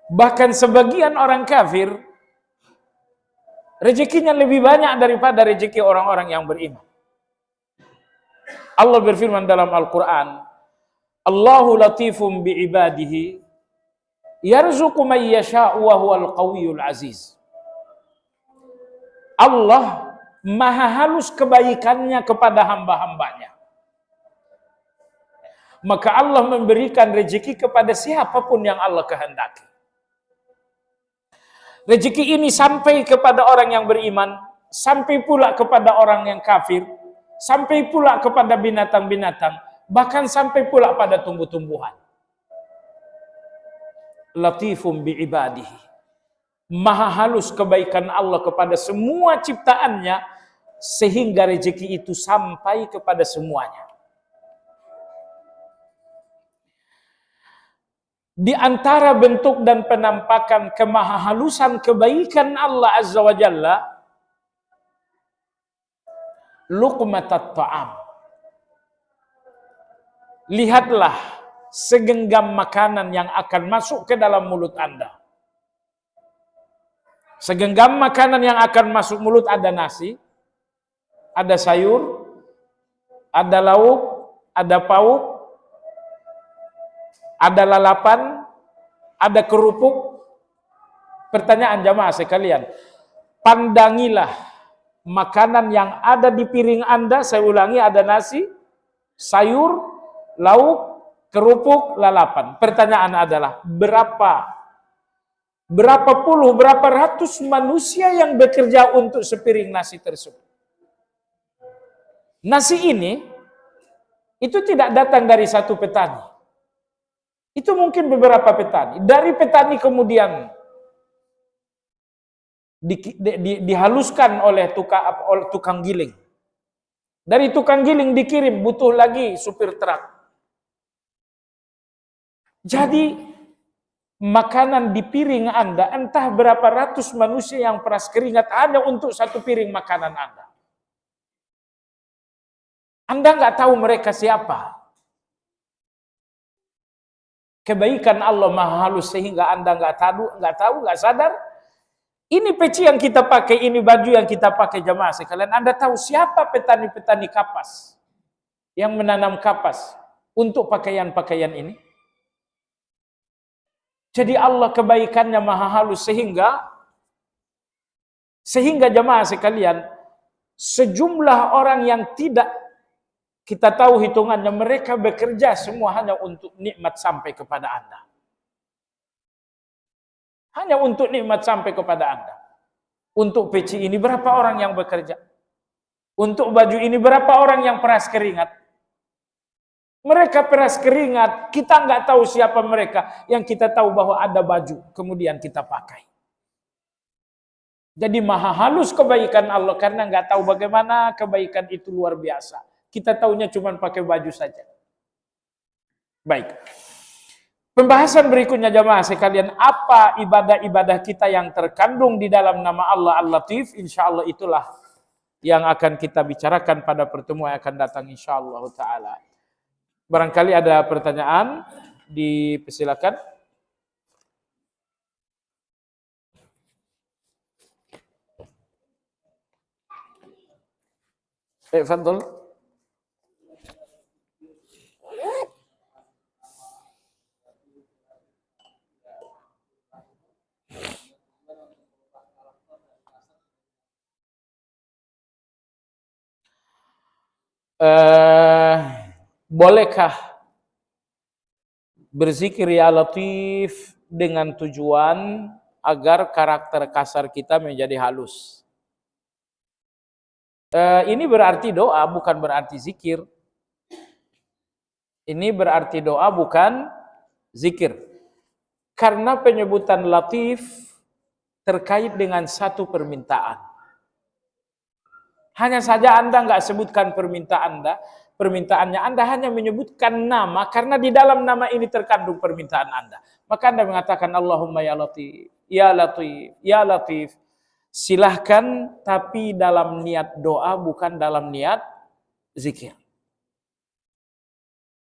Bahkan sebagian orang kafir rezekinya lebih banyak daripada rezeki orang-orang yang beriman. Allah berfirman dalam Al-Quran, Allahu latifum bi'ibadihi yarzuqu man yasha'u wa huwal qawiyul aziz. Allah maha halus kebaikannya kepada hamba-hambanya. Maka Allah memberikan rezeki kepada siapapun yang Allah kehendaki. Rezeki ini sampai kepada orang yang beriman, sampai pula kepada orang yang kafir, sampai pula kepada binatang-binatang, bahkan sampai pula pada tumbuh-tumbuhan. Latifum bi'ibadihi. Maha halus kebaikan Allah kepada semua ciptaannya, sehingga rezeki itu sampai kepada semuanya. Di antara bentuk dan penampakan kemahahalusan kebaikan Allah Azza wa Jalla, luqmatat ta'am. Lihatlah segenggam makanan yang akan masuk ke dalam mulut Anda. Segenggam makanan yang akan masuk mulut, ada nasi, ada sayur, ada lauk, ada pauk, ada lalapan, ada kerupuk. Pertanyaan jamaah sekalian, pandangilah makanan yang ada di piring Anda. Saya ulangi, ada nasi, sayur, lauk, kerupuk, lalapan. Pertanyaan adalah, berapa puluh, berapa ratus manusia yang bekerja untuk sepiring nasi tersebut? Nasi ini, itu tidak datang dari satu petani. Itu mungkin beberapa petani. Dari petani kemudian dihaluskan oleh tukang giling. Dari tukang giling dikirim, butuh lagi supir truk. Jadi makanan di piring Anda, entah berapa ratus manusia yang peras keringat hanya untuk satu piring makanan Anda. Anda nggak tahu mereka siapa. Kebaikan Allah maha halus sehingga Anda nggak tahu, nggak sadar. Ini peci yang kita pakai, ini baju yang kita pakai jamaah sekalian. Anda tahu siapa petani-petani kapas yang menanam kapas untuk pakaian-pakaian ini? Jadi Allah kebaikannya maha halus sehingga jamaah sekalian, sejumlah orang yang tidak kita tahu hitungannya, mereka bekerja semua hanya untuk nikmat sampai kepada Anda. Hanya untuk nikmat sampai kepada Anda. Untuk peci ini berapa orang yang bekerja? Untuk baju ini berapa orang yang peras keringat? Mereka peras keringat, kita nggak tahu siapa mereka. Yang kita tahu bahwa ada baju, kemudian kita pakai. Jadi maha halus kebaikan Allah, karena nggak tahu bagaimana kebaikan itu luar biasa. Kita tahunya cuma pakai baju saja. Baik. Pembahasan berikutnya jamaah sekalian, apa ibadah-ibadah kita yang terkandung di dalam nama Allah Al-Latif? Insya Allah itulah yang akan kita bicarakan pada pertemuan yang akan datang insya Allah ta'ala. Barangkali ada pertanyaan, dipersilakan. Fadol. Bolehkah berzikir ya Latif dengan tujuan agar karakter kasar kita menjadi halus? Ini berarti doa, bukan berarti zikir. Ini berarti doa, bukan zikir. Karena penyebutan Latif terkait dengan satu permintaan. Hanya saja Anda nggak sebutkan permintaannya Anda hanya menyebutkan nama, karena di dalam nama ini terkandung permintaan Anda. Maka Anda mengatakan Allahumma ya Latif, ya Latif, ya Latif. Silahkan, tapi dalam niat doa, bukan dalam niat zikir.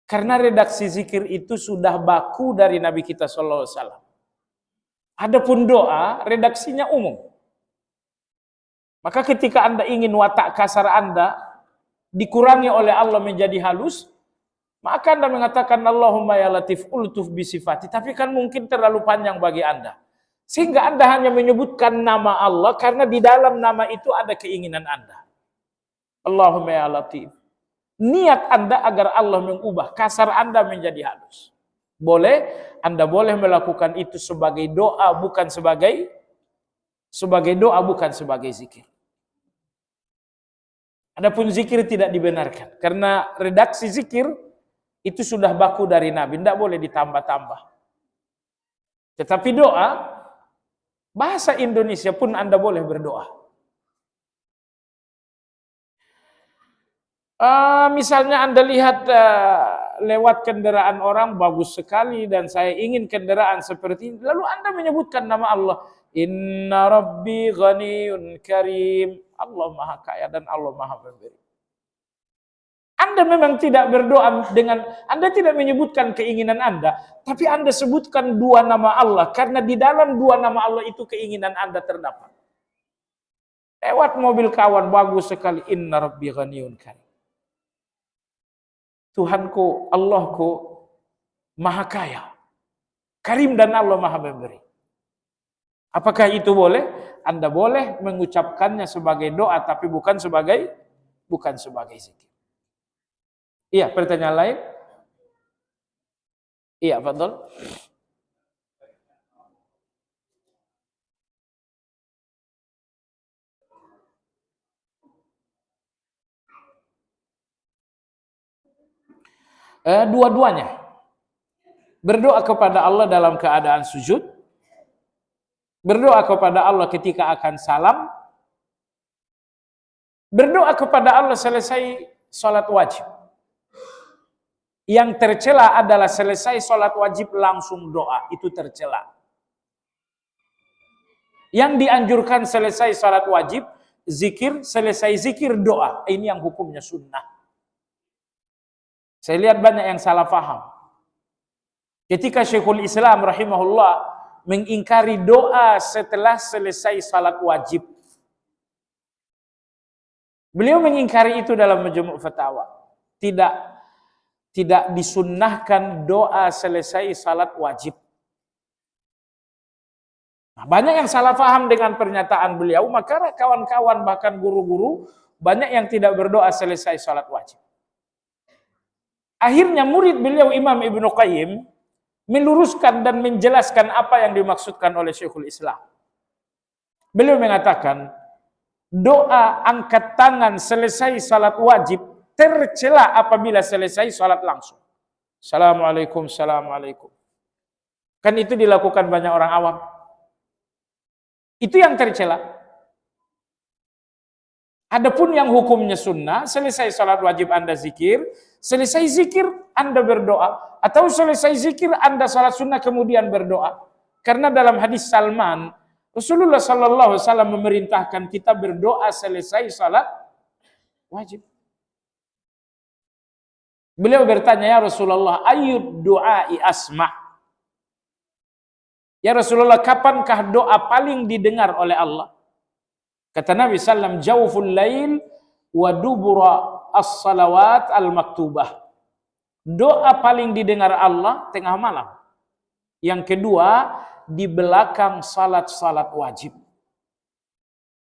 Karena redaksi zikir itu sudah baku dari Nabi kita SAW. Adapun doa, redaksinya umum. Maka ketika Anda ingin watak kasar Anda dikurangi oleh Allah menjadi halus, maka Anda mengatakan Allahumma ya Latif ultuf bisifati. Tapi kan mungkin terlalu panjang bagi Anda. Sehingga Anda hanya menyebutkan nama Allah karena di dalam nama itu ada keinginan Anda. Allahumma ya Latif. Niat Anda agar Allah mengubah kasar Anda menjadi halus. Boleh, Anda boleh melakukan itu sebagai doa, bukan sebagai zikir. Adapun zikir tidak dibenarkan karena redaksi zikir itu sudah baku dari Nabi, tidak boleh ditambah-tambah. Tetapi doa, bahasa Indonesia pun Anda boleh berdoa. Misalnya Anda lihat lewat kendaraan orang bagus sekali dan saya ingin kendaraan seperti ini, lalu Anda menyebutkan nama Allah. Inna Rabbi Ghaniyun Karim. Allah Maha Kaya dan Allah Maha Pemberi. Anda memang tidak berdoa dengan, Anda tidak menyebutkan keinginan Anda, tapi Anda sebutkan dua nama Allah, karena di dalam dua nama Allah itu keinginan Anda terdapat. Lewat mobil kawan, bagus sekali. Inna Rabbi Ghaniyun Karim. Tuhanku, Allahku, Maha Kaya. Karim dan Allah Maha Pemberi. Apakah itu boleh? Anda boleh mengucapkannya sebagai doa, tapi bukan sebagai zikir. Iya, pertanyaan lain? Iya, betul. Dua-duanya. Berdoa kepada Allah dalam keadaan sujud, berdoa kepada Allah ketika akan salam, berdoa kepada Allah selesai sholat wajib. Yang tercela adalah selesai sholat wajib langsung doa. Itu tercela. Yang dianjurkan selesai sholat wajib, zikir, selesai zikir doa. Ini yang hukumnya sunnah. Saya lihat banyak yang salah faham. Ketika Syekhul Islam rahimahullah mengingkari doa setelah selesai salat wajib. Beliau mengingkari itu dalam Majmu' Fatawa. Tidak disunnahkan doa selesai salat wajib. Nah, banyak yang salah faham dengan pernyataan beliau, maka kawan-kawan bahkan guru-guru banyak yang tidak berdoa selesai salat wajib. Akhirnya murid beliau Imam Ibnu Qayyim meluruskan dan menjelaskan apa yang dimaksudkan oleh Syekhul Islam. Beliau mengatakan, doa angkat tangan selesai salat wajib tercela apabila selesai salat langsung. Assalamualaikum, assalamualaikum. Kan itu dilakukan banyak orang awam. Itu yang tercela. Adapun yang hukumnya sunnah, selesai salat wajib Anda zikir, selesai zikir Anda berdoa, atau selesai zikir Anda salat sunnah kemudian berdoa. Karena dalam hadis Salman, Rasulullah SAW memerintahkan kita berdoa selesai salat wajib. Beliau bertanya, ya Rasulullah, ayyud du'ai asma'? Ya Rasulullah, kapankah doa paling didengar oleh Allah? Kata Nabi SAW, jawful lail wa dubura as-salawat al-maktubah. Doa paling didengar Allah tengah malam. Yang kedua, di belakang salat-salat wajib.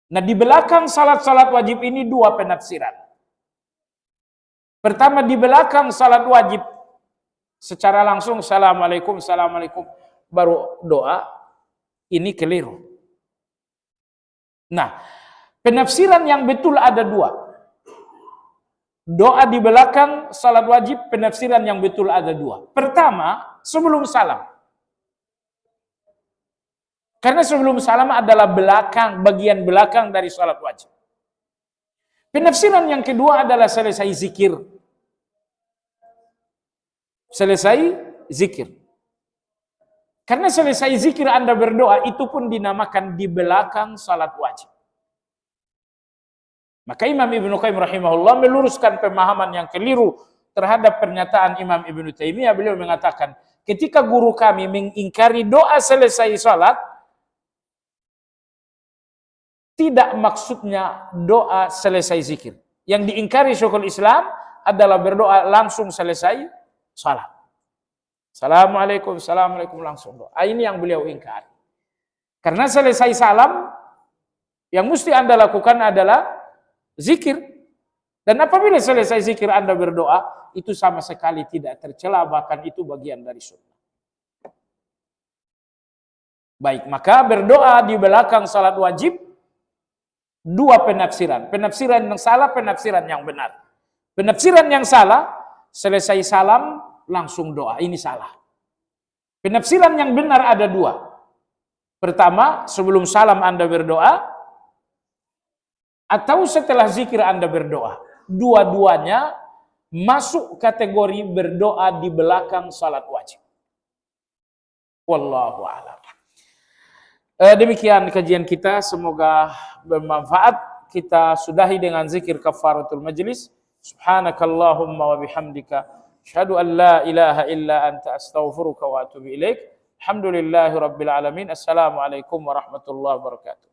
Nah, di belakang salat-salat wajib ini dua penafsiran. Pertama, di belakang salat wajib secara langsung, assalamualaikum, assalamualaikum, baru doa, ini keliru. Nah, penafsiran yang betul ada dua. Doa di belakang salat wajib, penafsiran yang betul ada dua. Pertama, sebelum salam. Karena sebelum salam adalah belakang, bagian belakang dari salat wajib. Penafsiran yang kedua adalah selesai zikir. Selesai zikir. Karena selesai zikir Anda berdoa, itu pun dinamakan di belakang salat wajib. Maka Imam Ibnu Qayyim rahimahullah meluruskan pemahaman yang keliru terhadap pernyataan Imam Ibnu Taimiyah. Beliau mengatakan, ketika guru kami mengingkari doa selesai salat, tidak maksudnya doa selesai zikir. Yang diingkari Syekhul Islam adalah berdoa langsung selesai salat. Assalamualaikum, assalamualaikum, langsung doa. Ini yang beliau ingkari. Karena selesai salam, yang mesti Anda lakukan adalah zikir. Dan apabila selesai zikir Anda berdoa, itu sama sekali tidak tercela, bahkan itu bagian dari sunnah. Baik, maka berdoa di belakang salat wajib, dua penafsiran. Penafsiran yang salah, penafsiran yang benar. Penafsiran yang salah, selesai salam, langsung doa. Ini salah. Penafsiran yang benar ada dua. Pertama, sebelum salam Anda berdoa, atau setelah zikir Anda berdoa. Dua-duanya masuk kategori berdoa di belakang salat wajib. Wallahu a'lam. Demikian kajian kita, semoga bermanfaat. Kita sudahi dengan zikir kafaratul majlis. Subhanakallahumma wa bihamdika asyhadu an la ilaha illa anta astaghfiruka wa atubu ilaik. Alhamdulillahi rabbil alamin. Assalamualaikum warahmatullahi wabarakatuh.